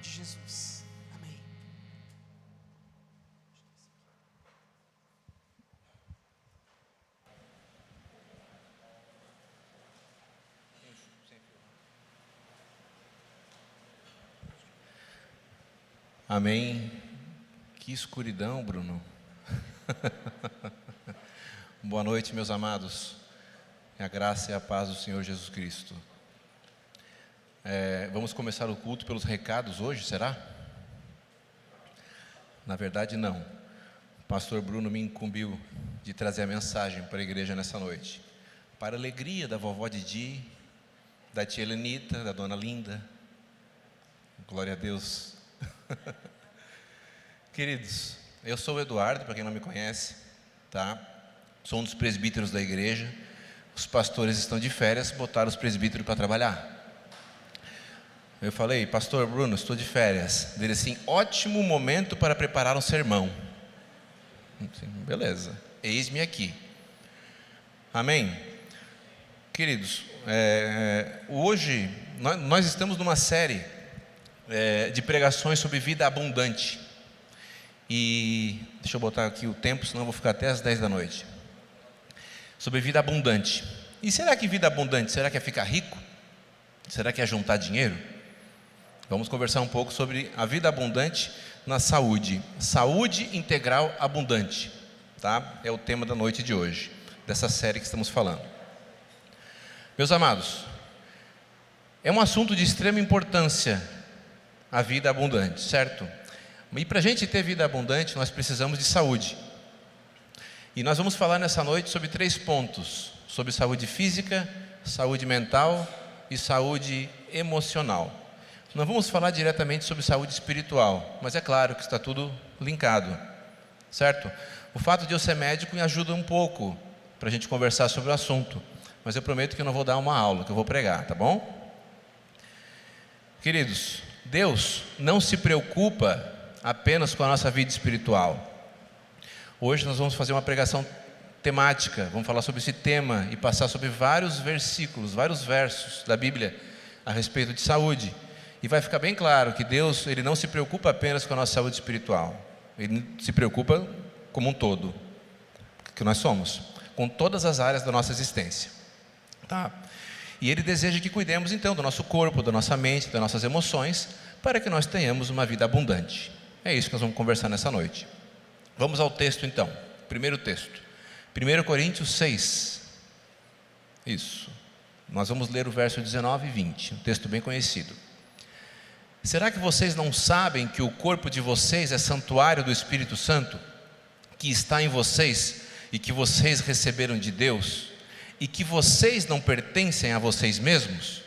de Jesus. Amém. Amém. Que escuridão, Bruno. Boa noite, meus amados. A graça e a paz do Senhor Jesus Cristo. Vamos começar o culto pelos recados hoje, será? Na verdade, não. O pastor Bruno me incumbiu de trazer a mensagem para a igreja nessa noite. Para a alegria da vovó Didi, da tia Helenita, da dona Linda. Glória a Deus. Queridos, eu sou o Eduardo, para quem não me conhece, tá? Sou um dos presbíteros da igreja. Os pastores estão de férias, botaram os presbíteros para trabalhar. Eu falei, pastor Bruno, estou de férias. Ele assim, ótimo momento para preparar um sermão. Beleza, eis-me aqui. Amém? Queridos, hoje nós estamos numa série de pregações sobre vida abundante. E deixa eu botar aqui o tempo, senão eu vou ficar até às 10 da noite. Sobre vida abundante. E será que vida abundante, será que é ficar rico? Será que é juntar dinheiro? Vamos conversar um pouco sobre a vida abundante na saúde. Saúde integral abundante, tá? É o tema da noite de hoje, dessa série que estamos falando. Meus amados, é um assunto de extrema importância a vida abundante, certo? E para a gente ter vida abundante, nós precisamos de saúde. E nós vamos falar nessa noite sobre 3 pontos: sobre saúde física, saúde mental e saúde emocional. Não vamos falar diretamente sobre saúde espiritual, mas é claro que está tudo linkado, certo? O fato de eu ser médico me ajuda um pouco para a gente conversar sobre o assunto, mas eu prometo que eu não vou dar uma aula, que eu vou pregar, tá bom? Queridos, Deus não se preocupa apenas com a nossa vida espiritual. Hoje nós vamos fazer uma pregação temática, vamos falar sobre esse tema e passar sobre vários versículos, vários versos da Bíblia a respeito de saúde. E vai ficar bem claro que Deus, Ele não se preocupa apenas com a nossa saúde espiritual. Ele se preocupa como um todo, que nós somos, com todas as áreas da nossa existência, tá? E Ele deseja que cuidemos então do nosso corpo, da nossa mente, das nossas emoções, para que nós tenhamos uma vida abundante. É isso que nós vamos conversar nessa noite. Vamos ao texto então. Primeiro texto, 1 Coríntios 6. Isso. Nós vamos ler o verso 19 e 20, um texto bem conhecido. Será que vocês não sabem que o corpo de vocês é santuário do Espírito Santo, que está em vocês e que vocês receberam de Deus, e que vocês não pertencem a vocês mesmos?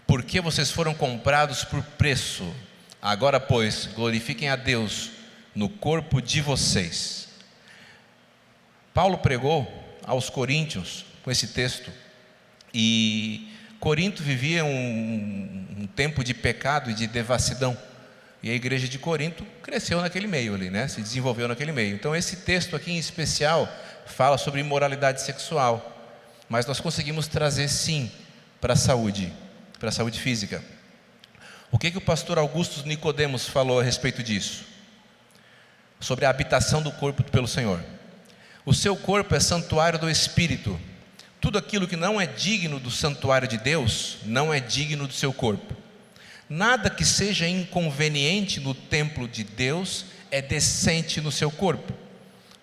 Porque vocês foram comprados por preço. Agora, pois, glorifiquem a Deus no corpo de vocês. Paulo pregou aos coríntios com esse texto, e Corinto vivia um tempo de pecado e de devassidão, e a igreja de Corinto cresceu naquele meio ali, né? Se desenvolveu naquele meio. Então esse texto aqui em especial fala sobre imoralidade sexual, mas nós conseguimos trazer sim para a saúde física. O que o pastor Augusto Nicodemos falou a respeito disso? Sobre a habitação do corpo pelo Senhor. O seu corpo é santuário do Espírito. Tudo aquilo que não é digno do santuário de Deus, não é digno do seu corpo. Nada que seja inconveniente no templo de Deus é decente no seu corpo.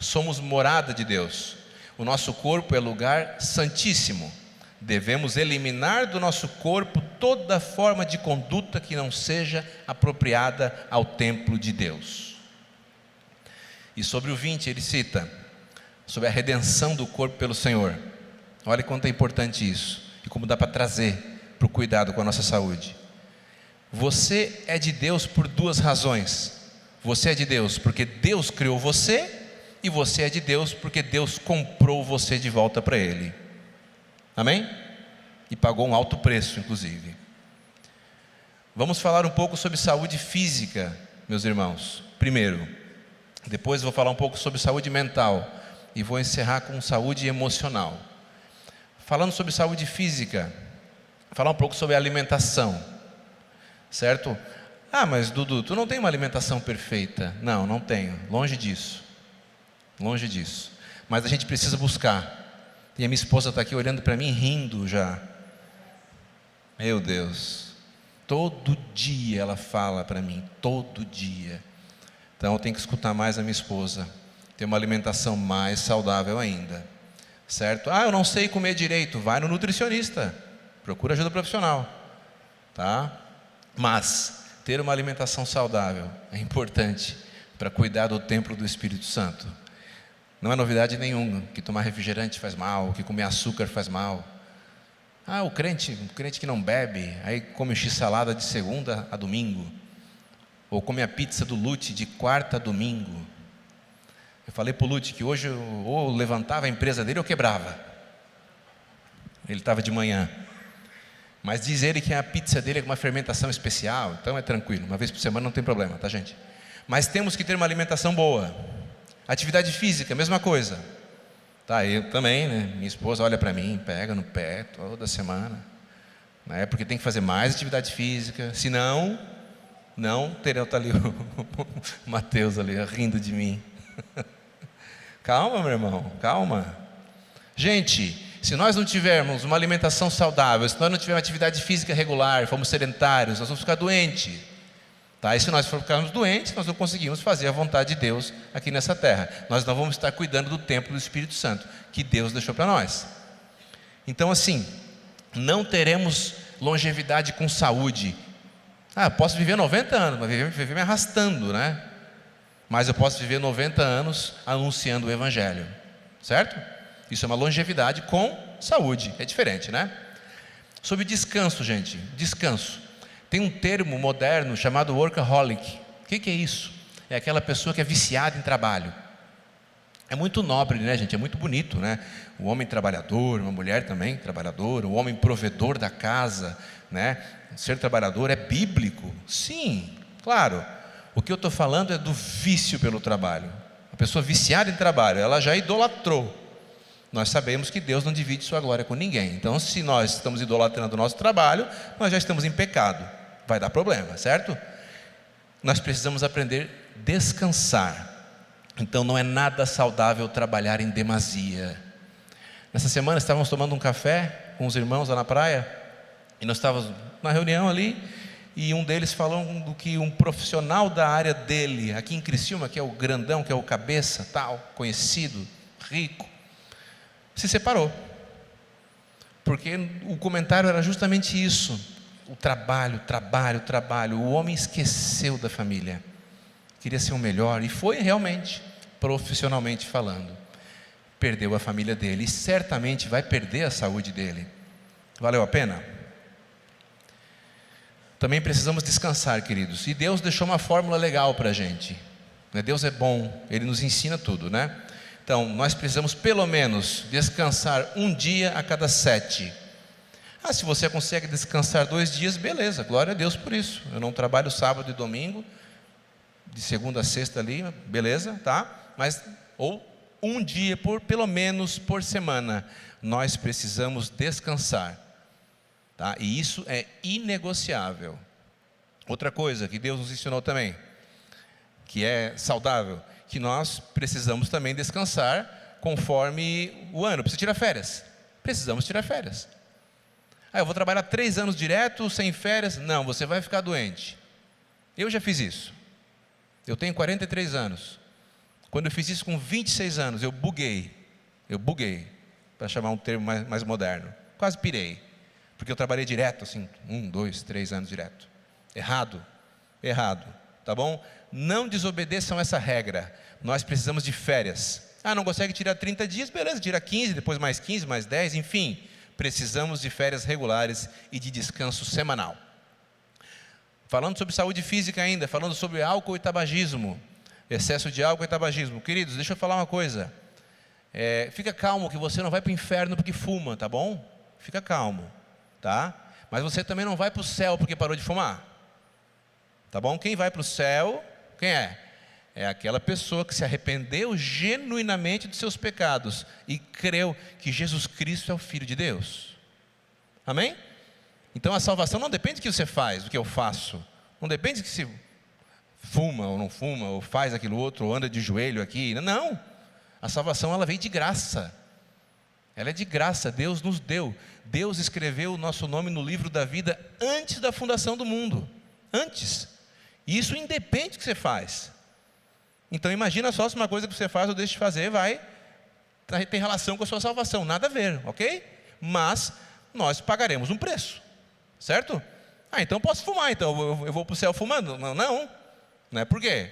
Somos morada de Deus. O nosso corpo é lugar santíssimo. Devemos eliminar do nosso corpo toda forma de conduta que não seja apropriada ao templo de Deus. E sobre o 20 ele cita sobre a redenção do corpo pelo Senhor. Olha quanto é importante isso e como dá para trazer para o cuidado com a nossa saúde. Você é de Deus por 2 razões. Você é de Deus porque Deus criou você, e você é de Deus porque Deus comprou você de volta para Ele. Amém? E pagou um alto preço, inclusive. Vamos falar um pouco sobre saúde física, meus irmãos, primeiro. Depois vou falar um pouco sobre saúde mental e vou encerrar com saúde emocional. Falando sobre saúde física, falar um pouco sobre alimentação, certo? Ah, mas Dudu, tu não tem uma alimentação perfeita. Não, não tenho, longe disso. Longe disso. Mas a gente precisa buscar. E a minha esposa está aqui olhando para mim, rindo já. Meu Deus. Todo dia ela fala para mim, todo dia. Então eu tenho que escutar mais a minha esposa. Ter uma alimentação mais saudável ainda. Certo? Ah, eu não sei comer direito. Vai no nutricionista. Procura ajuda profissional. Tá? Mas ter uma alimentação saudável é importante para cuidar do templo do Espírito Santo. Não é novidade nenhuma que tomar refrigerante faz mal, que comer açúcar faz mal. Ah, o crente que não bebe, aí come x-salada de segunda a domingo. Ou come a pizza do Lute de quarta a domingo. Eu falei para o Lute que hoje ou levantava a empresa dele ou quebrava. Ele estava de manhã. Mas diz ele que a pizza dele é com uma fermentação especial, então é tranquilo. Uma vez por semana não tem problema, tá, gente? Mas temos que ter uma alimentação boa. Atividade física, mesma coisa. Tá, eu também, né? Minha esposa olha para mim, pega no pé toda semana, né? Porque tem que fazer mais atividade física, senão, não terá, tá ali o Mateus ali, rindo de mim. Calma, meu irmão, calma. Gente, se nós não tivermos uma alimentação saudável, se nós não tivermos atividade física regular, formos sedentários, nós vamos ficar doentes. Tá? E se nós ficarmos doentes, nós não conseguimos fazer a vontade de Deus aqui nessa terra. Nós não vamos estar cuidando do templo do Espírito Santo, que Deus deixou para nós. Então assim, não teremos longevidade com saúde. Ah, eu posso viver 90 anos, mas viver me arrastando, né? Mas eu posso viver 90 anos anunciando o Evangelho. Certo? Isso é uma longevidade com saúde. É diferente, né? Sobre descanso, gente. Descanso. Tem um termo moderno chamado workaholic. O que é isso? É aquela pessoa que é viciada em trabalho. É muito nobre, né, gente? É muito bonito, né? O homem trabalhador, uma mulher também trabalhadora, o homem provedor da casa, né? Ser trabalhador é bíblico. Sim, claro. O que eu estou falando é do vício pelo trabalho. A pessoa viciada em trabalho, ela já idolatrou. Nós sabemos que Deus não divide sua glória com ninguém. Então, se nós estamos idolatrando o nosso trabalho, nós já estamos em pecado. Vai dar problema, certo? Nós precisamos aprender a descansar. Então não é nada saudável trabalhar em demasia. Nessa semana estávamos tomando um café com os irmãos lá na praia, e nós estávamos na reunião ali, e um deles falou do que um profissional da área dele, aqui em Criciúma, que é o grandão, que é o cabeça, tal, conhecido, rico, se separou. Porque o comentário era justamente isso. O trabalho. O homem esqueceu da família. Queria ser o melhor. E foi realmente, profissionalmente falando. Perdeu a família dele. E certamente vai perder a saúde dele. Valeu a pena? Também precisamos descansar, queridos. E Deus deixou uma fórmula legal para a gente. Deus é bom. Ele nos ensina tudo, né? Então, nós precisamos pelo menos descansar um dia a cada 7. Ah, se você consegue descansar 2 dias, beleza, glória a Deus por isso. Eu não trabalho sábado e domingo, de segunda a sexta ali, beleza, tá? Mas, ou um dia, pelo menos por semana, nós precisamos descansar, tá? E isso é inegociável. Outra coisa que Deus nos ensinou também, que é saudável, que nós precisamos também descansar conforme o ano. Precisa tirar férias. Precisamos tirar férias. Ah, eu vou trabalhar 3 anos direto, sem férias. Não, você vai ficar doente. Eu já fiz isso. Eu tenho 43 anos. Quando eu fiz isso com 26 anos, eu buguei. Para chamar um termo mais moderno. Quase pirei. Porque eu trabalhei direto, assim, 1, 2, 3 anos direto. Errado. Tá bom? Não desobedeçam essa regra. Nós precisamos de férias. Ah, não consegue tirar 30 dias? Beleza, tira 15, depois mais 15, mais 10, enfim. Precisamos de férias regulares e de descanso semanal. Falando sobre saúde física ainda, falando sobre álcool e tabagismo. Excesso de álcool e tabagismo. Queridos, deixa eu falar uma coisa. Fica calmo que você não vai para o inferno porque fuma, tá bom? Fica calmo, tá? Mas você também não vai para o céu porque parou de fumar. Tá bom? Quem vai para o céu, quem é? É aquela pessoa que se arrependeu genuinamente dos seus pecados e creu que Jesus Cristo é o Filho de Deus. Amém? Então a salvação não depende do que você faz, do que eu faço. Não depende de se fuma ou não fuma, ou faz aquilo outro, ou anda de joelho aqui. Não. A salvação, ela vem de graça. Ela é de graça, Deus nos deu. Deus escreveu o nosso nome no livro da vida antes da fundação do mundo. Antes. E isso independe do que você faz. Então imagina só se uma coisa que você faz ou deixa de fazer vai ter relação com a sua salvação. Nada a ver, ok? Mas nós pagaremos um preço. Certo? Então posso fumar, então eu vou para o céu fumando? Não. Por quê?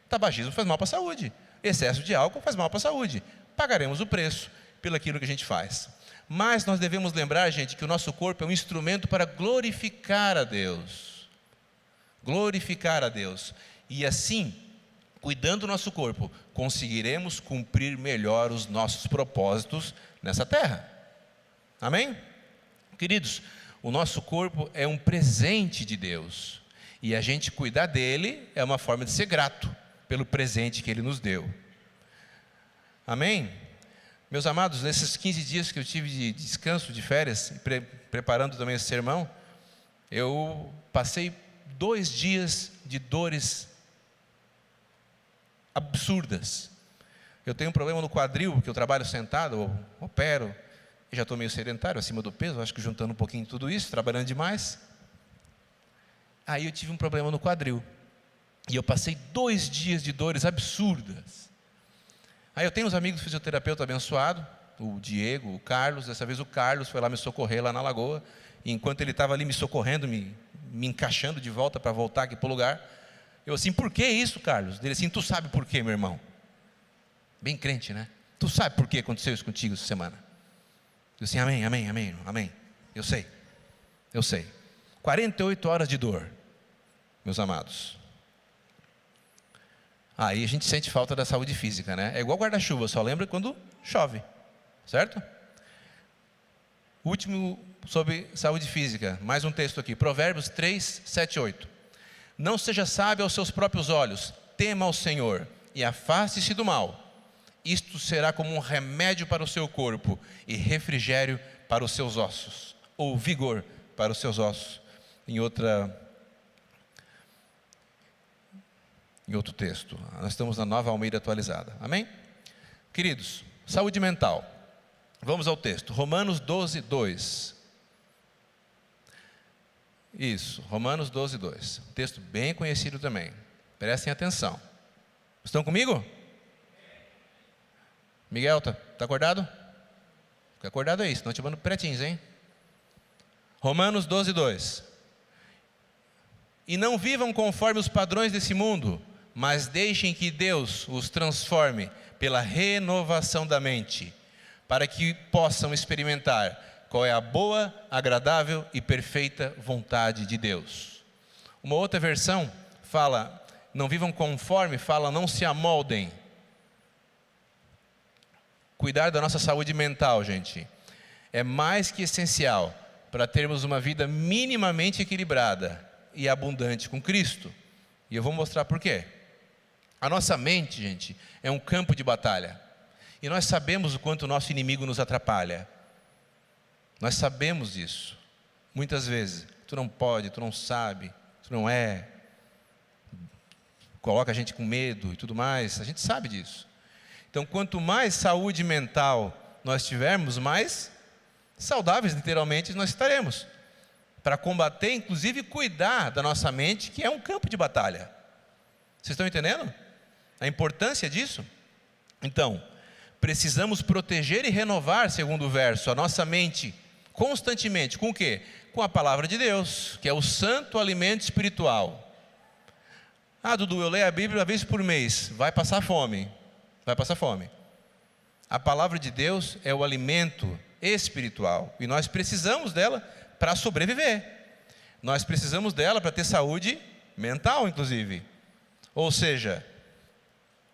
Tabagismo faz mal para a saúde. Excesso de álcool faz mal para a saúde. Pagaremos o preço pelo aquilo que a gente faz. Mas nós devemos lembrar, gente, que o nosso corpo é um instrumento para glorificar a Deus. Glorificar a Deus. E assim, cuidando do nosso corpo, conseguiremos cumprir melhor os nossos propósitos nessa terra. Amém? Queridos, o nosso corpo é um presente de Deus. E a gente cuidar dele é uma forma de ser grato pelo presente que ele nos deu. Amém? Meus amados, nesses 15 dias que eu tive de descanso, de férias, preparando também esse sermão, eu passei 2 dias de dores absurdas. Eu tenho um problema no quadril, porque eu trabalho sentado, eu opero, e já estou meio sedentário, acima do peso, acho que juntando um pouquinho de tudo isso, trabalhando demais. Aí eu tive um problema no quadril, e eu passei 2 dias de dores absurdas. Aí eu tenho uns amigos fisioterapeutas abençoados, o Diego, o Carlos. Dessa vez o Carlos foi lá me socorrer lá na lagoa, e enquanto ele estava ali me socorrendo, me encaixando de volta para voltar aqui para o lugar, eu assim, por que isso, Carlos? Ele assim, tu sabe por quê, meu irmão? Bem crente, né? Tu sabe por que aconteceu isso contigo essa semana? Eu assim, amém. Eu sei. 48 horas de dor, meus amados. Aí a gente sente falta da saúde física, né? É igual guarda-chuva, só lembra quando chove, certo? Último sobre saúde física, mais um texto aqui, Provérbios 3, 7, 8. Não seja sábio aos seus próprios olhos, tema ao Senhor e afaste-se do mal. Isto será como um remédio para o seu corpo e refrigério para os seus ossos, ou vigor para os seus ossos. Em outro texto, nós estamos na Nova Almeida atualizada, amém? Queridos, saúde mental, vamos ao texto, Romanos 12, 2. Isso, Romanos 12, 2, um texto bem conhecido também, prestem atenção. Estão comigo? Miguel, tá acordado? Fica acordado aí, senão te mando pretinhos, hein? Romanos 12, 2. E não vivam conforme os padrões desse mundo, mas deixem que Deus os transforme pela renovação da mente, para que possam experimentar qual é a boa, agradável e perfeita vontade de Deus. Uma outra versão fala, não vivam conforme, fala não se amoldem. Cuidar da nossa saúde mental, gente, é mais que essencial para termos uma vida minimamente equilibrada e abundante com Cristo. E eu vou mostrar por quê. A nossa mente, gente, é um campo de batalha. E nós sabemos o quanto o nosso inimigo nos atrapalha. Nós sabemos disso. Muitas vezes, tu não pode, tu não sabe, tu não é. Coloca a gente com medo e tudo mais. A gente sabe disso. Então, quanto mais saúde mental nós tivermos, mais saudáveis, literalmente, nós estaremos. Para combater, inclusive, cuidar da nossa mente, que é um campo de batalha. Vocês estão entendendo a importância disso? Então, precisamos proteger e renovar, segundo o verso, a nossa mente constantemente. Com o quê? Com a palavra de Deus, que é o santo alimento espiritual. Dudu, eu leio a Bíblia uma vez por mês. Vai passar fome. Vai passar fome. A palavra de Deus é o alimento espiritual. E nós precisamos dela para sobreviver. Nós precisamos dela para ter saúde mental, inclusive. Ou seja,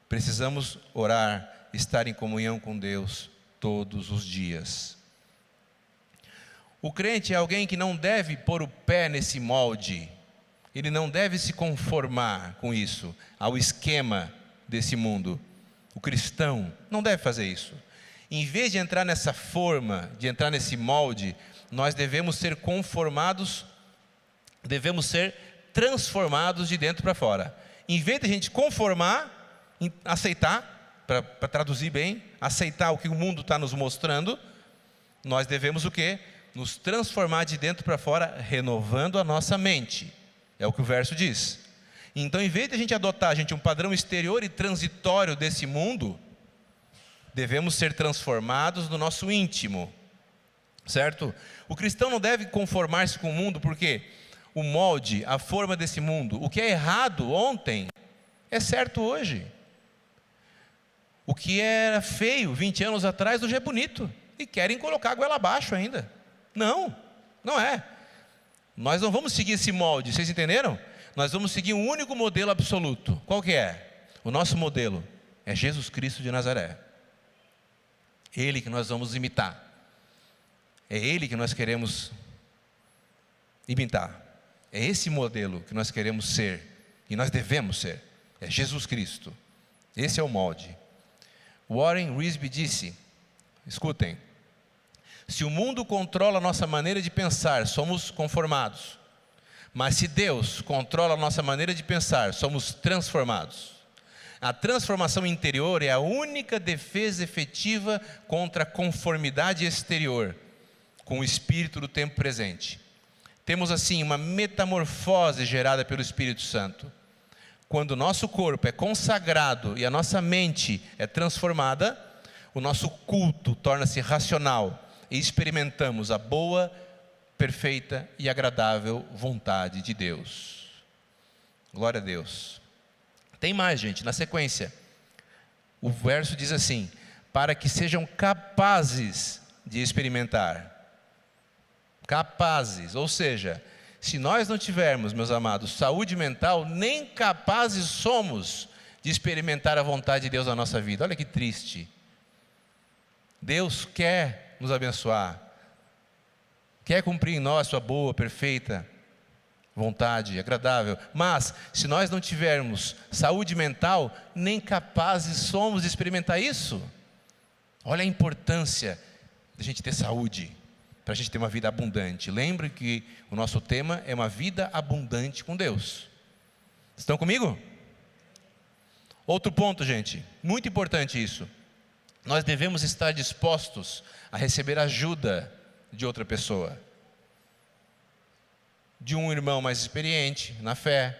precisamos orar, estar em comunhão com Deus todos os dias. O crente é alguém que não deve pôr o pé nesse molde. Ele não deve se conformar com isso, ao esquema desse mundo. O cristão não deve fazer isso. Em vez de entrar nessa forma, de entrar nesse molde, nós devemos ser conformados, devemos ser transformados de dentro para fora. Em vez de a gente conformar, aceitar, para traduzir bem, aceitar o que o mundo está nos mostrando, nós devemos o quê? Nos transformar de dentro para fora, renovando a nossa mente. É o que o verso diz. Então, em vez de a gente adotar, um padrão exterior e transitório desse mundo, devemos ser transformados no nosso íntimo, certo? O cristão não deve conformar-se com o mundo, porque o molde, a forma desse mundo, o que é errado ontem, é certo hoje. O que era feio 20 anos atrás, hoje é bonito, e querem colocar a goela abaixo ainda. Não, não é. Nós não vamos seguir esse molde, vocês entenderam? Nós vamos seguir um único modelo absoluto. Qual que é? O nosso modelo é Jesus Cristo de Nazaré. Ele que nós vamos imitar. É Ele que nós queremos imitar. É esse modelo que nós queremos ser, e nós devemos ser. É Jesus Cristo. Esse é o molde. Warren Wiersbe disse, escutem, se o mundo controla a nossa maneira de pensar, somos conformados. Mas se Deus controla a nossa maneira de pensar, somos transformados. A transformação interior é a única defesa efetiva contra a conformidade exterior com o espírito do tempo presente. Temos assim uma metamorfose gerada pelo Espírito Santo. Quando o nosso corpo é consagrado e a nossa mente é transformada, o nosso culto torna-se racional e experimentamos a boa, perfeita e agradável vontade de Deus. Glória a Deus. Tem mais, gente, na sequência. O verso diz assim: para que sejam capazes de experimentar. Capazes, ou seja, se nós não tivermos, meus amados, saúde mental, nem capazes somos de experimentar a vontade de Deus na nossa vida. Olha que triste. Deus quer nos abençoar, quer cumprir em nós sua boa, perfeita vontade, agradável, mas se nós não tivermos saúde mental, nem capazes somos de experimentar isso. Olha a importância de a gente ter saúde, para a gente ter uma vida abundante. Lembre que o nosso tema é uma vida abundante com Deus. Estão comigo? Outro ponto, gente, muito importante isso. Nós devemos estar dispostos a receber ajuda de outra pessoa, de um irmão mais experiente na fé,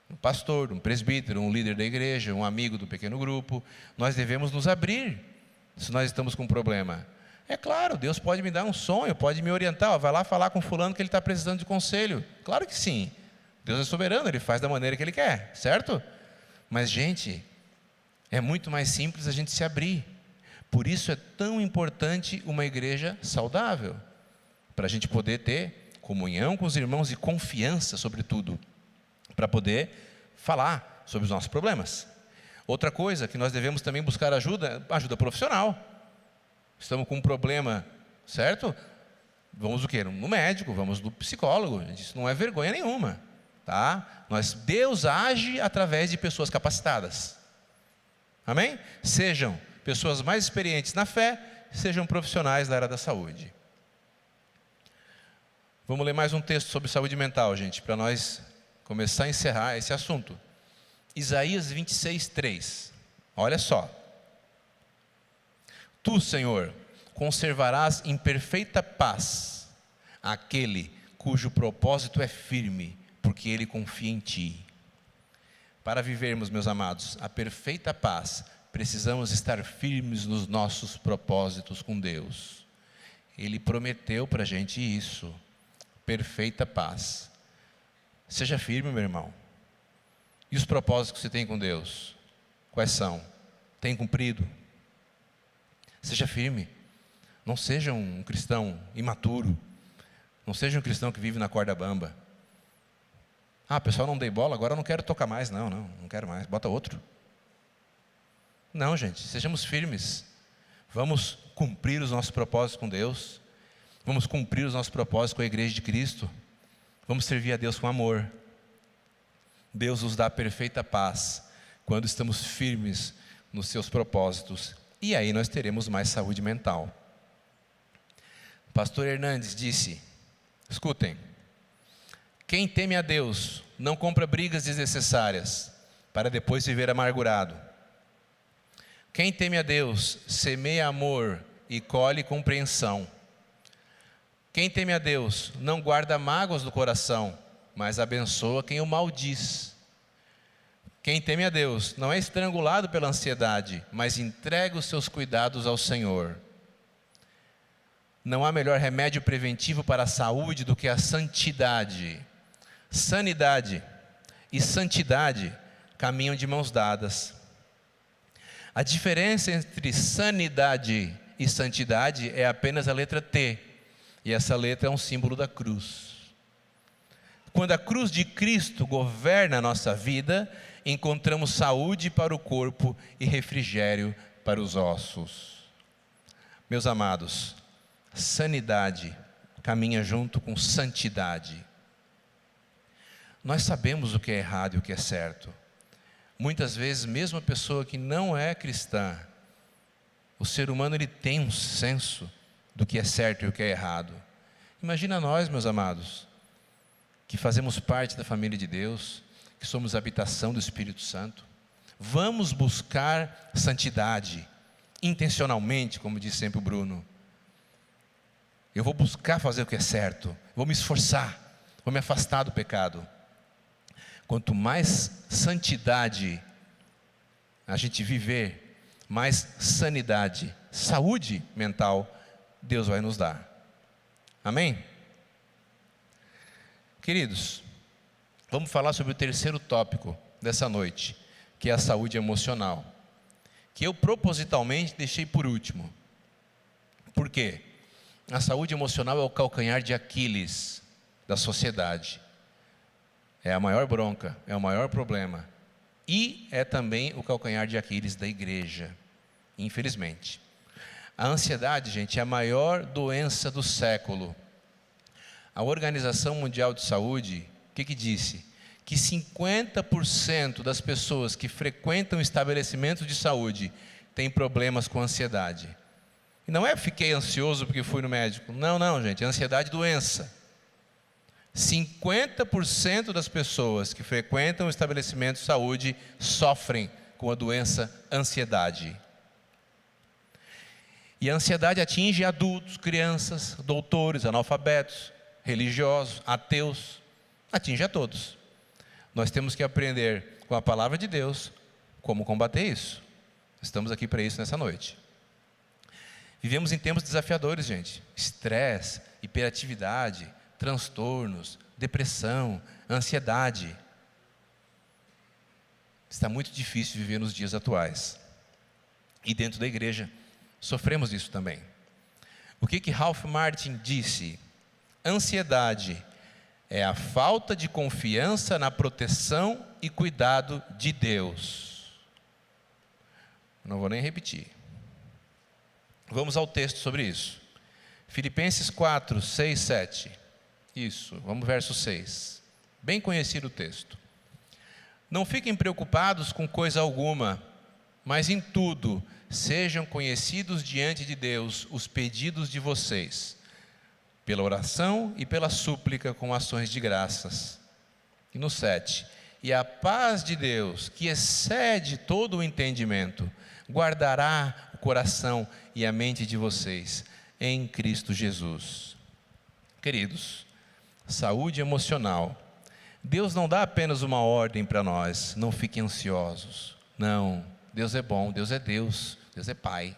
um pastor, um presbítero, um líder da igreja, um amigo do pequeno grupo. Nós devemos nos abrir se nós estamos com um problema. É claro, Deus pode me dar um sonho, pode me orientar, vai lá falar com fulano que ele está precisando de conselho. Claro que sim, Deus é soberano, Ele faz da maneira que Ele quer, certo? Mas, gente, é muito mais simples a gente se abrir. Por isso é tão importante uma igreja saudável, para a gente poder ter comunhão com os irmãos e confiança, sobretudo, para poder falar sobre os nossos problemas. Outra coisa que nós devemos também buscar ajuda profissional. Estamos com um problema, certo? Vamos o quê? No médico, vamos no psicólogo. Isso não é vergonha nenhuma, tá? Deus age através de pessoas capacitadas. Amém? Sejam pessoas mais experientes na fé, sejam profissionais da área da saúde. Vamos ler mais um texto sobre saúde mental, gente, para nós começar a encerrar esse assunto. Isaías 26, 3. Olha só. Tu, Senhor, conservarás em perfeita paz aquele cujo propósito é firme, porque ele confia em Ti. Para vivermos, meus amados, a perfeita paz, precisamos estar firmes nos nossos propósitos com Deus. Ele prometeu para a gente isso. Perfeita paz. Seja firme, meu irmão. E os propósitos que você tem com Deus? Quais são? Tem cumprido? Seja firme. Não seja um cristão imaturo. Não seja um cristão que vive na corda bamba. Ah, pessoal, não dei bola, agora eu não quero tocar mais. Não quero mais. Bota outro. Não, gente, sejamos firmes. Vamos cumprir os nossos propósitos com Deus. Vamos cumprir os nossos propósitos com a igreja de Cristo. Vamos servir a Deus com amor. Deus nos dá perfeita paz quando estamos firmes nos seus propósitos. E aí nós teremos mais saúde mental. Pastor Hernandes disse, escutem, Quem teme a Deus não compra brigas desnecessárias para depois viver amargurado. Quem teme a Deus semeia amor e colhe compreensão. Quem teme a Deus não guarda mágoas no coração, mas abençoa quem o maldiz. Quem teme a Deus não é estrangulado pela ansiedade, mas entrega os seus cuidados ao Senhor. Não há melhor remédio preventivo para a saúde do que a santidade. Sanidade e santidade caminham de mãos dadas. A diferença entre sanidade e santidade é apenas a letra T, e essa letra é um símbolo da cruz. Quando a cruz de Cristo governa a nossa vida, encontramos saúde para o corpo e refrigério para os ossos. Meus amados, sanidade caminha junto com santidade. Nós sabemos o que é errado e o que é certo. Muitas vezes, mesmo a pessoa que não é cristã, o ser humano ele tem um senso do que é certo e o que é errado. Imagina nós, meus amados, que fazemos parte da família de Deus, que somos a habitação do Espírito Santo. Vamos buscar santidade, intencionalmente, como diz sempre o Bruno. Eu vou buscar fazer o que é certo, vou me esforçar, vou me afastar do pecado. Quanto mais santidade a gente viver, mais sanidade, saúde mental, Deus vai nos dar. Amém? Queridos, vamos falar sobre o terceiro tópico dessa noite, que é a saúde emocional, que eu propositalmente deixei por último. Por quê? A saúde emocional é o calcanhar de Aquiles da sociedade. É a maior bronca, é o maior problema. E é também o calcanhar de Aquiles da igreja, infelizmente. A ansiedade, gente, é a maior doença do século. A Organização Mundial de Saúde, o que disse? Que 50% das pessoas que frequentam estabelecimentos de saúde têm problemas com ansiedade. E não é fiquei ansioso porque fui no médico. Não, gente, ansiedade é doença. 50% das pessoas que frequentam estabelecimentos de saúde sofrem com a doença ansiedade. E a ansiedade atinge adultos, crianças, doutores, analfabetos, religiosos, ateus, atinge a todos. Nós temos que aprender com a palavra de Deus como combater isso. Estamos aqui para isso nessa noite. Vivemos em tempos desafiadores, gente. Estresse, hiperatividade, transtornos, depressão, ansiedade. Está muito difícil viver nos dias atuais. E dentro da igreja, sofremos isso também. O que Ralph Martin disse? Ansiedade é a falta de confiança na proteção e cuidado de Deus. Não vou nem repetir. Vamos ao texto sobre isso. Filipenses 4, 6, 7. Isso, vamos verso 6. Bem conhecido o texto. Não fiquem preocupados com coisa alguma, mas em tudo sejam conhecidos diante de Deus os pedidos de vocês, pela oração e pela súplica com ações de graças. E no 7. E a paz de Deus, que excede todo o entendimento, guardará o coração e a mente de vocês em Cristo Jesus. Queridos, saúde emocional. Deus não dá apenas uma ordem para nós, não fiquem ansiosos. Não, Deus é bom, Deus é Deus, Deus é Pai.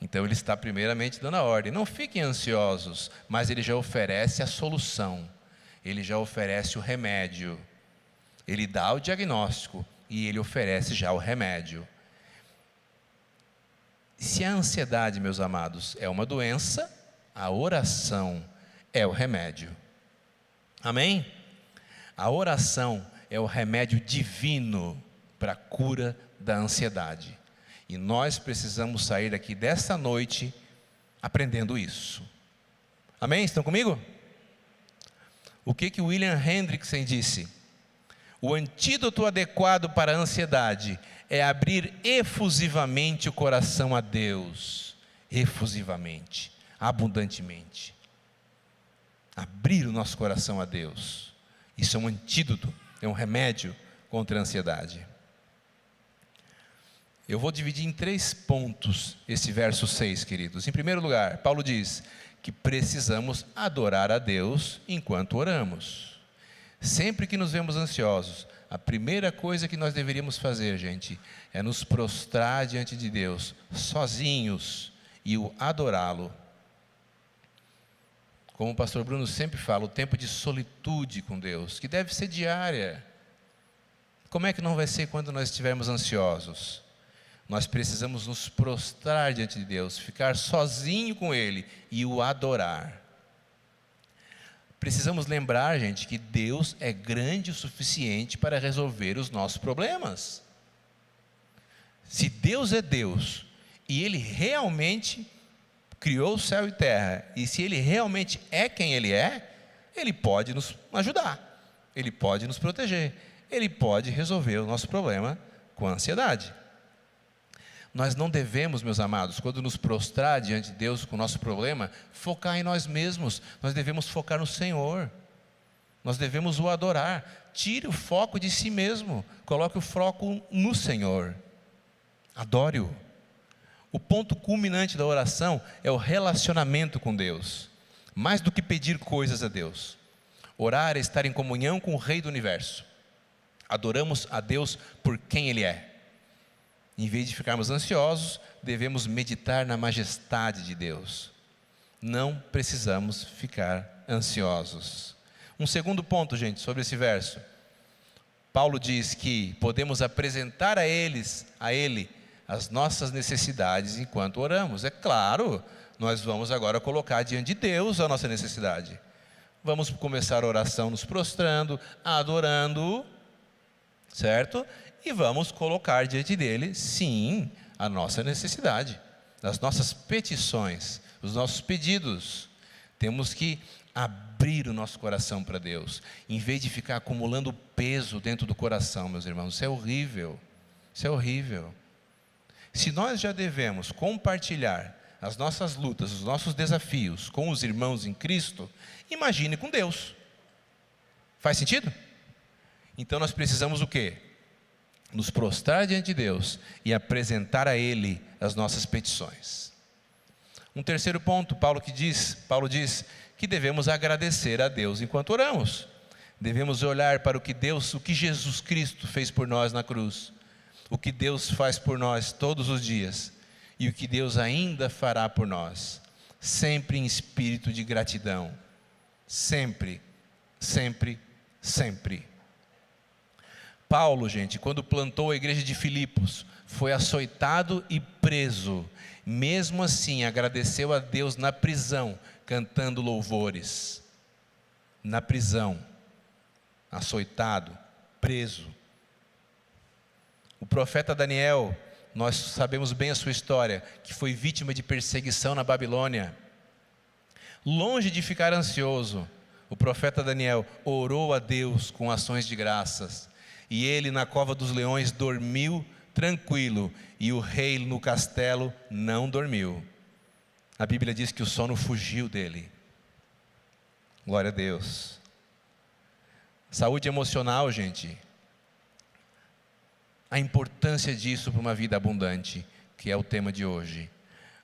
Então Ele está primeiramente dando a ordem, não fiquem ansiosos, mas Ele já oferece a solução, Ele já oferece o remédio. Ele dá o diagnóstico e Ele oferece já o remédio. Se a ansiedade, meus amados, é uma doença, a oração é o remédio. Amém? A oração é o remédio divino para a cura da ansiedade. E nós precisamos sair daqui desta noite aprendendo isso. Amém? Estão comigo? O que William Hendrickson disse? O antídoto adequado para a ansiedade é abrir efusivamente o coração a Deus. Efusivamente, abundantemente. Abrir o nosso coração a Deus. Isso é um antídoto, é um remédio contra a ansiedade. Eu vou dividir em 3 pontos esse verso 6, queridos. Em primeiro lugar, Paulo diz que precisamos adorar a Deus enquanto oramos. Sempre que nos vemos ansiosos, a primeira coisa que nós deveríamos fazer, gente, é nos prostrar diante de Deus, sozinhos, e o adorá-lo. Como o pastor Bruno sempre fala, o tempo de solitude com Deus, que deve ser diária. Como é que não vai ser quando nós estivermos ansiosos? Nós precisamos nos prostrar diante de Deus, ficar sozinho com Ele e o adorar. Precisamos lembrar, gente, que Deus é grande o suficiente para resolver os nossos problemas. Se Deus é Deus, e Ele realmente criou o céu e terra, e se Ele realmente é quem Ele é, Ele pode nos ajudar, Ele pode nos proteger, Ele pode resolver o nosso problema com a ansiedade. Nós não devemos, meus amados, quando nos prostrar diante de Deus com o nosso problema, focar em nós mesmos. Nós devemos focar no Senhor. Nós devemos o adorar. Tire o foco de si mesmo. Coloque o foco no Senhor. Adore-o. O ponto culminante da oração é o relacionamento com Deus. Mais do que pedir coisas a Deus. Orar é estar em comunhão com o Rei do Universo. Adoramos a Deus por quem Ele é. Em vez de ficarmos ansiosos, devemos meditar na majestade de Deus. Não precisamos ficar ansiosos. Um segundo ponto, gente, sobre esse verso. Paulo diz que podemos apresentar a Ele, as nossas necessidades enquanto oramos. É claro, nós vamos agora colocar diante de Deus a nossa necessidade. Vamos começar a oração nos prostrando, adorando, certo? E vamos colocar diante dele, sim, a nossa necessidade, as nossas petições, os nossos pedidos. Temos que abrir o nosso coração para Deus, em vez de ficar acumulando peso dentro do coração, meus irmãos. Isso é horrível, isso é horrível. Se nós já devemos compartilhar as nossas lutas, os nossos desafios com os irmãos em Cristo, imagine com Deus. Faz sentido? Então nós precisamos o quê? Nos prostrar diante de Deus e apresentar a Ele as nossas petições. Um terceiro ponto, Paulo diz que devemos agradecer a Deus enquanto oramos. Devemos olhar para o que Jesus Cristo fez por nós na cruz, o que Deus faz por nós todos os dias e o que Deus ainda fará por nós, sempre em espírito de gratidão, sempre, sempre, sempre. Paulo, gente, quando plantou a igreja de Filipos, foi açoitado e preso. Mesmo assim, agradeceu a Deus na prisão, cantando louvores. Na prisão, açoitado, preso. O profeta Daniel, nós sabemos bem a sua história, que foi vítima de perseguição na Babilônia. Longe de ficar ansioso, o profeta Daniel orou a Deus com ações de graças. E ele na cova dos leões dormiu tranquilo, e o rei no castelo não dormiu. A Bíblia diz que o sono fugiu dele. Glória a Deus. Saúde emocional, gente. A importância disso para uma vida abundante, que é o tema de hoje.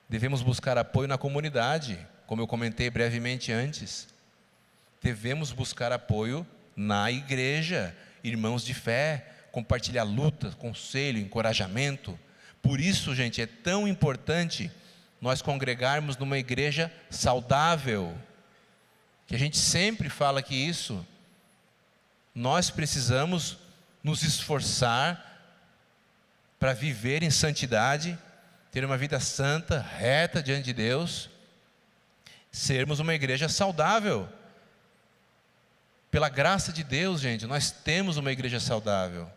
Devemos buscar apoio na comunidade, como eu comentei brevemente antes. Devemos buscar apoio na igreja, irmãos de fé, compartilhar lutas, conselho, encorajamento. Por isso, gente, é tão importante nós congregarmos numa igreja saudável, que a gente sempre fala que isso, nós precisamos nos esforçar para viver em santidade, ter uma vida santa, reta diante de Deus, sermos uma igreja saudável. Pela graça de Deus, gente, nós temos uma igreja saudável.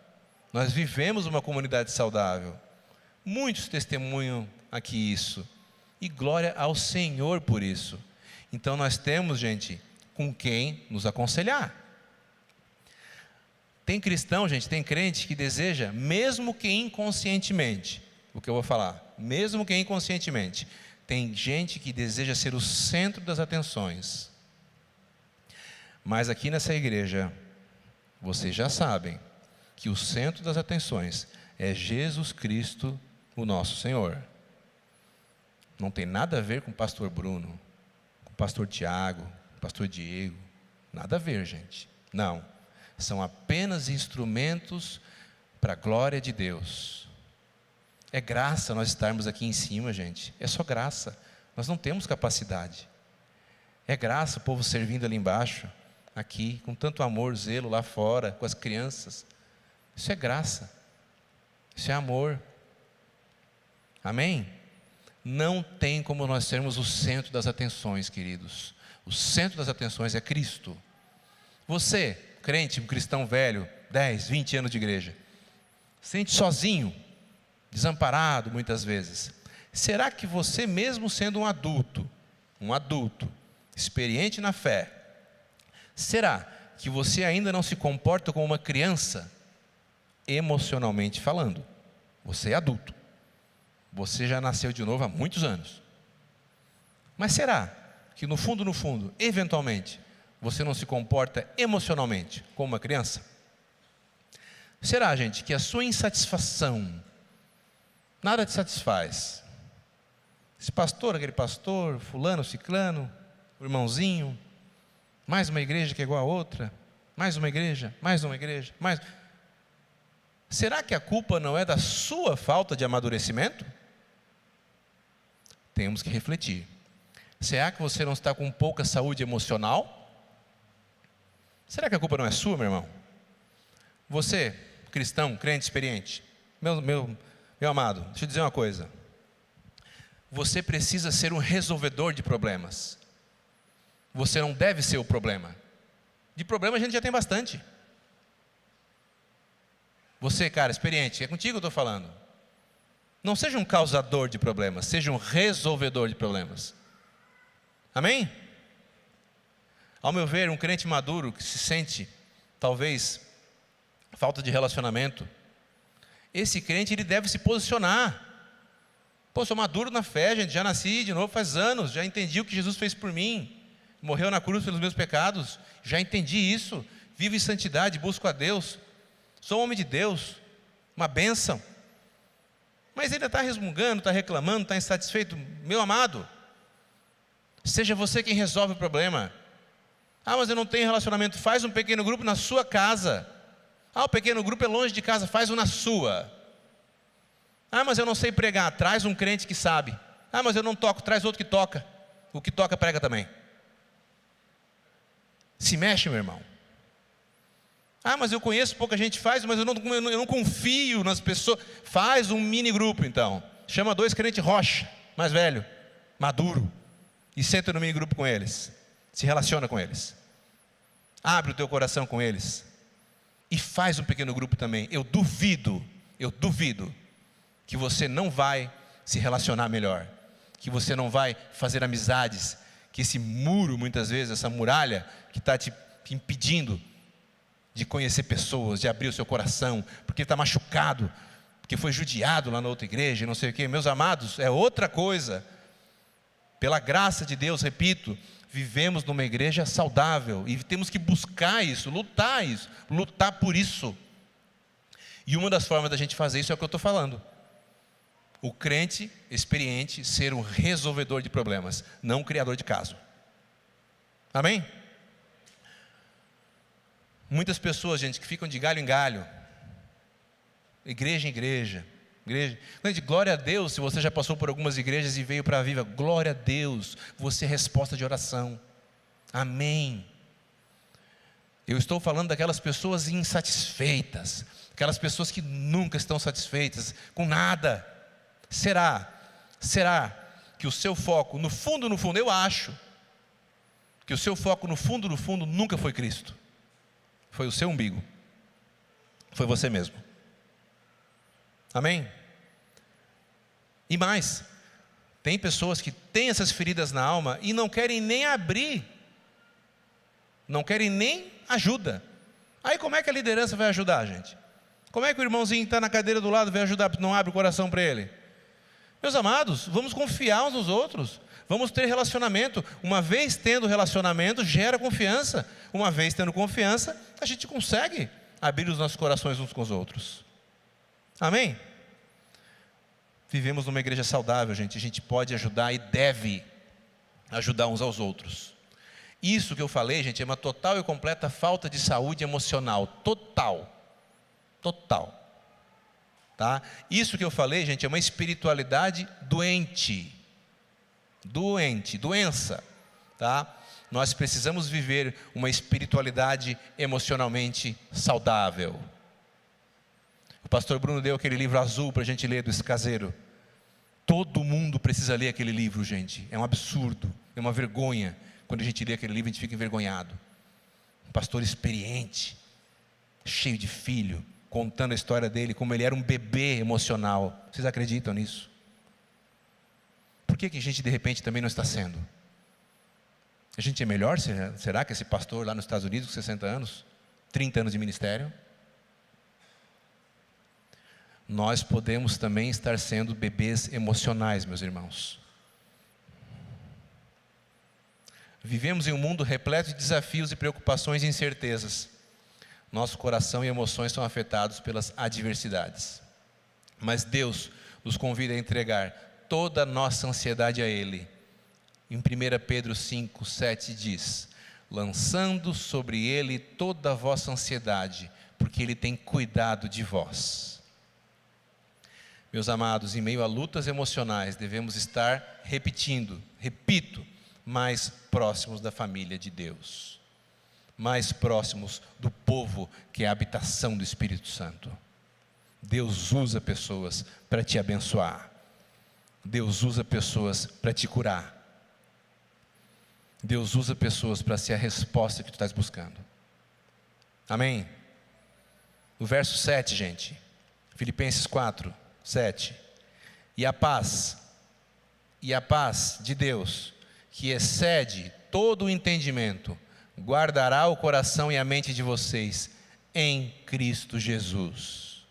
Nós vivemos uma comunidade saudável. Muitos testemunham aqui isso. E glória ao Senhor por isso. Então nós temos, gente, com quem nos aconselhar. Tem cristão, gente, tem crente que deseja, mesmo que inconscientemente, o que eu vou falar, mesmo que inconscientemente, tem gente que deseja ser o centro das atenções. Mas aqui nessa igreja, vocês já sabem que o centro das atenções é Jesus Cristo, o nosso Senhor. Não tem nada a ver com o pastor Bruno, com o pastor Tiago, com o pastor Diego. Nada a ver, gente. Não. São apenas instrumentos para a glória de Deus. É graça nós estarmos aqui em cima, gente. É só graça. Nós não temos capacidade. É graça o povo servindo ali embaixo, aqui, com tanto amor, zelo lá fora, com as crianças. Isso é graça. Isso é amor. Amém? Não tem como nós sermos o centro das atenções, queridos. O centro das atenções é Cristo. Você, crente, um cristão velho, 10, 20 anos de igreja, sente sozinho, desamparado muitas vezes. Será que você, mesmo sendo um adulto, experiente na fé, será que você ainda não se comporta como uma criança, emocionalmente falando? Você é adulto. Você já nasceu de novo há muitos anos. Mas será que no fundo, eventualmente, você não se comporta emocionalmente como uma criança? Será, gente, que a sua insatisfação, nada te satisfaz? Esse pastor, aquele pastor, fulano, ciclano, o irmãozinho, mais uma igreja que é igual a outra, mais uma igreja, mais uma igreja, mais... Será que a culpa não é da sua falta de amadurecimento? Temos que refletir. Será que você não está com pouca saúde emocional? Será que a culpa não é sua, meu irmão? Você, cristão, crente, experiente, meu amado, deixa eu dizer uma coisa. Você precisa ser um resolvedor de problemas. Você não deve ser o problema. De problema a gente já tem bastante. Você, cara, experiente, é contigo que eu estou falando. Não seja um causador de problemas, seja um resolvedor de problemas. Amém? Ao meu ver, um crente maduro que se sente, talvez, falta de relacionamento, esse crente, ele deve se posicionar. Pô, sou maduro na fé, gente, já nasci de novo faz anos, já entendi o que Jesus fez por mim, morreu na cruz pelos meus pecados, já entendi isso, vivo em santidade, busco a Deus, sou um homem de Deus, uma bênção. Mas ele está resmungando, está reclamando, está insatisfeito. Meu amado, seja você quem resolve o problema. Ah, mas eu não tenho relacionamento. Faz um pequeno grupo na sua casa. Ah, o pequeno grupo é longe de casa, faz um na sua. Ah, mas eu não sei pregar. Traz um crente que sabe. Ah, mas eu não toco. Traz outro que toca. O que toca prega também. Se mexe, meu irmão. Ah, mas eu conheço, pouca gente faz, mas eu não confio nas pessoas. Faz um mini grupo então. Chama 2 crentes rocha, mais velho, maduro, e senta no mini grupo com eles. Se relaciona com eles. Abre o teu coração com eles. E faz um pequeno grupo também. Eu duvido que você não vai se relacionar melhor. Que você não vai fazer amizades. Que esse muro, muitas vezes, essa muralha que está te impedindo de conhecer pessoas, de abrir o seu coração, porque está machucado, porque foi judiado lá na outra igreja, não sei o quê. Meus amados, é outra coisa. Pela graça de Deus, repito, vivemos numa igreja saudável e temos que buscar isso, lutar por isso. E uma das formas da gente fazer isso é o que eu estou falando. O crente experiente ser um resolvedor de problemas, não um criador de caso. Amém? Muitas pessoas, gente, que ficam de galho em galho, igreja em igreja. Gente, glória a Deus se você já passou por algumas igrejas e veio para a Viva. Glória a Deus, você é resposta de oração. Amém. Eu estou falando daquelas pessoas insatisfeitas, aquelas pessoas que nunca estão satisfeitas com nada. Será que o seu foco, no fundo, eu acho que o seu foco no fundo nunca foi Cristo. Foi o seu umbigo. Foi você mesmo. Amém? E mais, tem pessoas que têm essas feridas na alma e não querem nem abrir, não querem nem ajuda. Aí como é que a liderança vai ajudar, gente? Como é que o irmãozinho que está na cadeira do lado vai ajudar, não abre o coração para ele? Meus amados, vamos confiar uns nos outros, Vamos ter relacionamento. Uma vez tendo relacionamento, gera confiança. Uma vez tendo confiança, a gente consegue abrir os nossos corações uns com os outros. Amém? Vivemos numa igreja saudável, gente. A gente pode ajudar e deve ajudar uns aos outros. Isso que eu falei, gente, é uma total e completa falta de saúde emocional. Total. Tá? Isso que eu falei, gente, é uma espiritualidade doente. Doença. Tá? Nós precisamos viver uma espiritualidade emocionalmente saudável. O pastor Bruno deu aquele livro azul para a gente ler do Escaseiro. Todo mundo precisa ler aquele livro, gente. É um absurdo, é uma vergonha. Quando a gente lê aquele livro, a gente fica envergonhado. Um pastor experiente, cheio de filho, contando a história dele, como ele era um bebê emocional. Vocês acreditam nisso? Por que a gente de repente também não está sendo? A gente é melhor? Será que esse pastor lá nos Estados Unidos, com 60 anos, 30 anos de ministério? Nós podemos também estar sendo bebês emocionais, meus irmãos. Vivemos em um mundo repleto de desafios e preocupações e incertezas. Nosso coração e emoções são afetados pelas adversidades. Mas Deus nos convida a entregar toda a nossa ansiedade a Ele. Em 1 Pedro 5, 7 diz: lançando sobre Ele toda a vossa ansiedade, porque Ele tem cuidado de vós. Meus amados, em meio a lutas emocionais, devemos estar repito, mais próximos da família de Deus, mais próximos do povo que é a habitação do Espírito Santo. Deus usa pessoas para te abençoar, Deus usa pessoas para te curar, Deus usa pessoas para ser a resposta que tu estás buscando. Amém? O verso 7, gente, Filipenses 4, 7, e a paz de Deus, que excede todo o entendimento, guardará o coração e a mente de vocês em Cristo Jesus.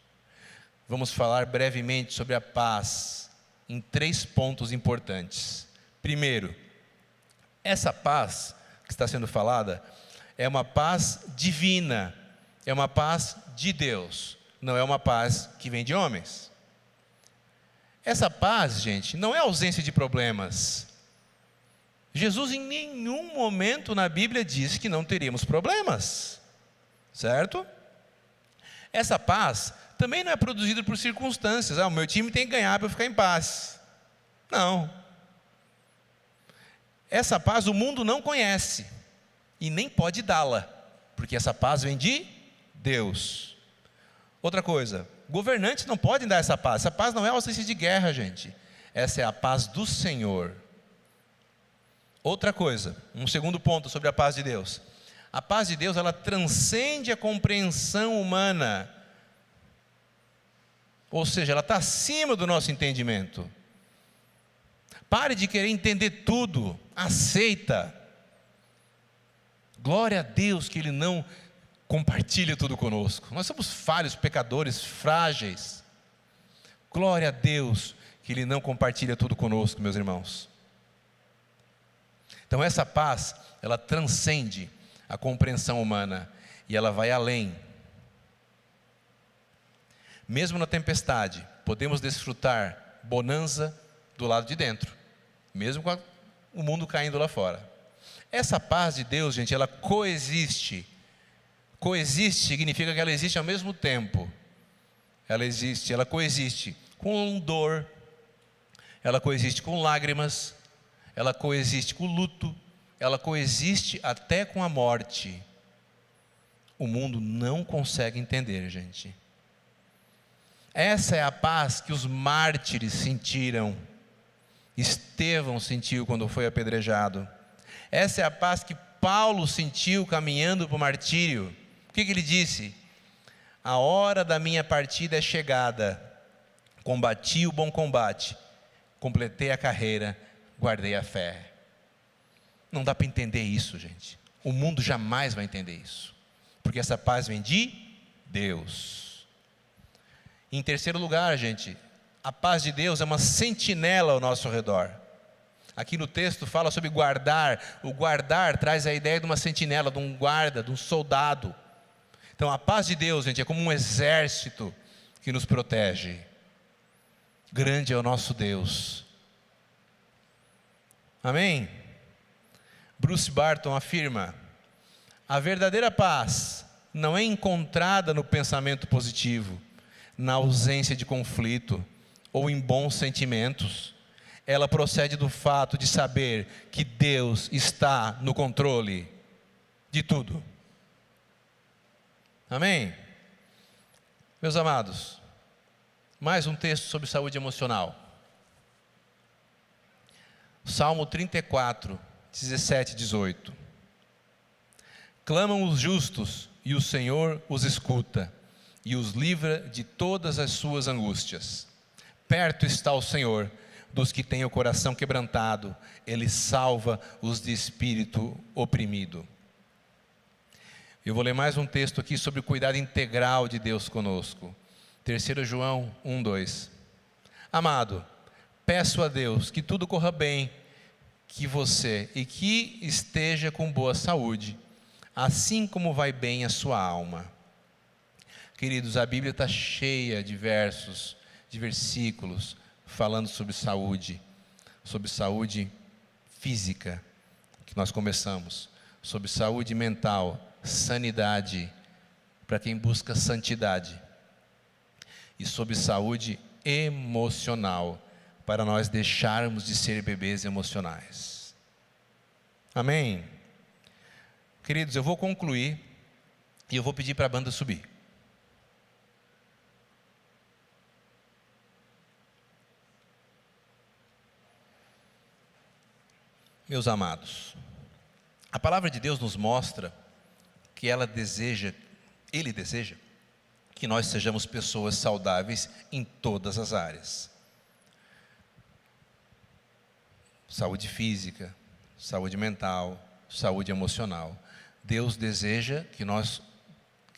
Vamos falar brevemente sobre a paz em 3 pontos importantes. Primeiro, essa paz que está sendo falada é uma paz divina, é uma paz de Deus, não é uma paz que vem de homens. Essa paz, gente, não é ausência de problemas. Jesus em nenhum momento na Bíblia diz que não teríamos problemas, certo? Essa paz também não é produzida por circunstâncias. O meu time tem que ganhar para eu ficar em paz. Não. Essa paz o mundo não conhece e nem pode dá-la, porque essa paz vem de Deus. Outra coisa, governantes não podem dar essa paz. Essa paz não é ausência de guerra, gente. Essa é a paz do Senhor. Outra coisa, um segundo ponto sobre a paz de Deus. A paz de Deus, ela transcende a compreensão humana. Ou seja, ela está acima do nosso entendimento. Pare de querer entender tudo. Aceita. Glória a Deus que Ele não compartilha tudo conosco. Nós somos falhos, pecadores, frágeis. Glória a Deus que Ele não compartilha tudo conosco, meus irmãos. Então essa paz, ela transcende a compreensão humana e ela vai além. Mesmo na tempestade, podemos desfrutar bonança do lado de dentro, mesmo com o mundo caindo lá fora. Essa paz de Deus, gente, ela coexiste. Coexiste significa que ela existe ao mesmo tempo. Ela coexiste com dor, ela coexiste com lágrimas, ela coexiste com luto, ela coexiste até com a morte. O mundo não consegue entender, gente. Essa é a paz que os mártires sentiram. Estevão sentiu quando foi apedrejado. Essa é a paz que Paulo sentiu caminhando para o martírio. O que ele disse? A hora da minha partida é chegada. Combati o bom combate. Completei a carreira. Guardei a fé. Não dá para entender isso, gente. O mundo jamais vai entender isso. Porque essa paz vem de Deus. Em terceiro lugar, gente, a paz de Deus é uma sentinela ao nosso redor. Aqui no texto fala sobre guardar. O guardar traz a ideia de uma sentinela, de um guarda, de um soldado. Então a paz de Deus, gente, é como um exército que nos protege. Grande é o nosso Deus. Amém? Bruce Barton afirma: a verdadeira paz não é encontrada no pensamento positivo, na ausência de conflito ou em bons sentimentos. Ela procede do fato de saber que Deus está no controle de tudo. Amém? Meus amados, mais um texto sobre saúde emocional. Salmo 34, 17 e 18. Clamam os justos e o Senhor os escuta e os livra de todas as suas angústias. Perto está o Senhor dos que têm o coração quebrantado, Ele salva os de espírito oprimido. Eu vou ler mais um texto aqui sobre o cuidado integral de Deus conosco. 3 João 1:2. Amado, peço a Deus que tudo corra bem, que você e que esteja com boa saúde, assim como vai bem a sua alma. Queridos, a Bíblia está cheia de versos, de versículos, falando sobre saúde física, que nós começamos, sobre saúde mental, sanidade, para quem busca santidade, e sobre saúde emocional, para nós deixarmos de ser bebês emocionais. Amém? Queridos, eu vou concluir, e eu vou pedir para a banda subir. Meus amados, a palavra de Deus nos mostra que Ele deseja que nós sejamos pessoas saudáveis em todas as áreas. Saúde física, saúde mental, saúde emocional. Deus deseja que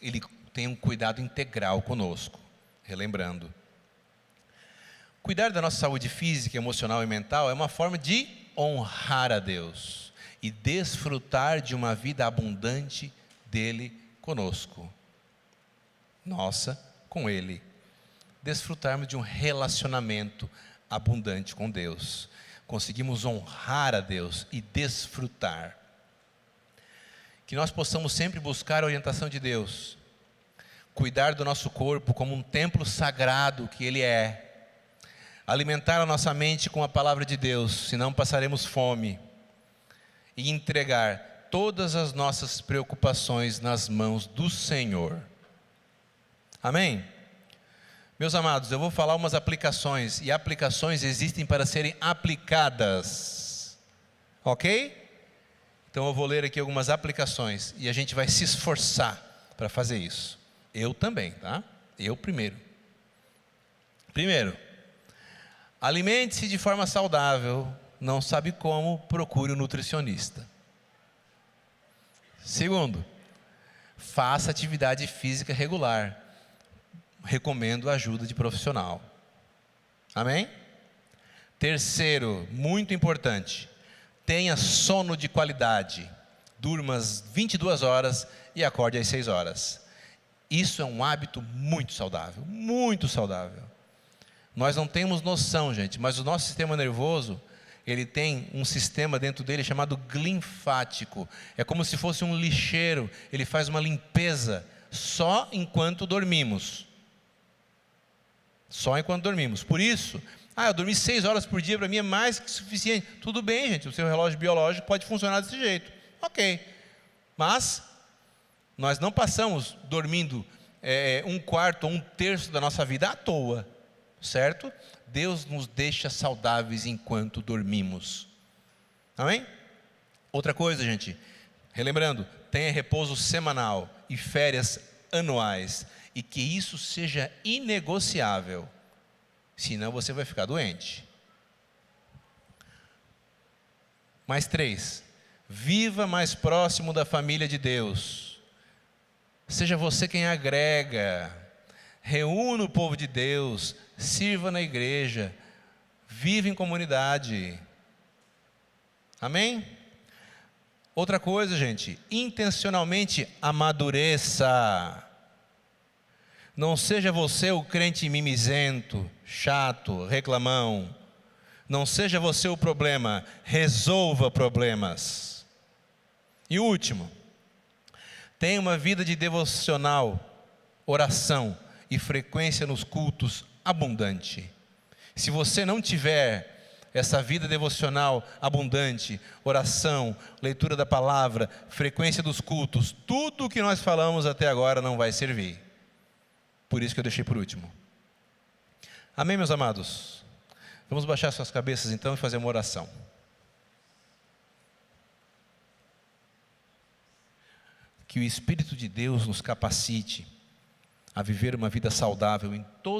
Ele tenha um cuidado integral conosco. Relembrando, cuidar da nossa saúde física, emocional e mental é uma forma de honrar a Deus e desfrutar de uma vida abundante dele conosco, nossa com Ele, desfrutarmos de um relacionamento abundante com Deus, conseguimos honrar a Deus e desfrutar, que nós possamos sempre buscar a orientação de Deus, cuidar do nosso corpo como um templo sagrado que Ele é, alimentar a nossa mente com a palavra de Deus, senão passaremos fome, e entregar todas as nossas preocupações nas mãos do Senhor. Amém? Meus amados, eu vou falar umas aplicações, e aplicações existem para serem aplicadas, ok? Então eu vou ler aqui algumas aplicações, e a gente vai se esforçar para fazer isso. Eu também, tá? Eu primeiro. Primeiro, alimente-se de forma saudável. Não sabe como? Procure um nutricionista. Segundo, faça atividade física regular. Recomendo a ajuda de profissional. Amém? Terceiro, muito importante, tenha sono de qualidade. Durma às 22 horas e acorde às 6 horas. Isso é um hábito muito saudável, muito saudável. Nós não temos noção, gente, mas o nosso sistema nervoso, ele tem um sistema dentro dele chamado linfático. É como se fosse um lixeiro, ele faz uma limpeza só enquanto dormimos. Só enquanto dormimos. Por isso, eu dormi 6 horas por dia, para mim é mais que suficiente. Tudo bem, gente, o seu relógio biológico pode funcionar desse jeito. Ok. Mas nós não passamos dormindo 1/4 ou 1/3 da nossa vida à toa. Certo? Deus nos deixa saudáveis enquanto dormimos. Amém? Outra coisa, gente, relembrando, tenha repouso semanal e férias anuais, e que isso seja inegociável, senão você vai ficar doente. Mais 3, viva mais próximo da família de Deus. Seja você quem agrega, reúna o povo de Deus, sirva na igreja, viva em comunidade. Amém? Outra coisa, gente, intencionalmente amadureça. Não seja você o crente mimizento, chato, reclamão. Não seja você o problema, resolva problemas. E o último, tenha uma vida de devocional, oração e frequência nos cultos abundante. Se você não tiver essa vida devocional abundante, oração, leitura da palavra, frequência dos cultos, tudo o que nós falamos até agora não vai servir. Por isso que eu deixei por último. Amém, meus amados? Vamos baixar suas cabeças então e fazer uma oração. Que o Espírito de Deus nos capacite a viver uma vida saudável em todas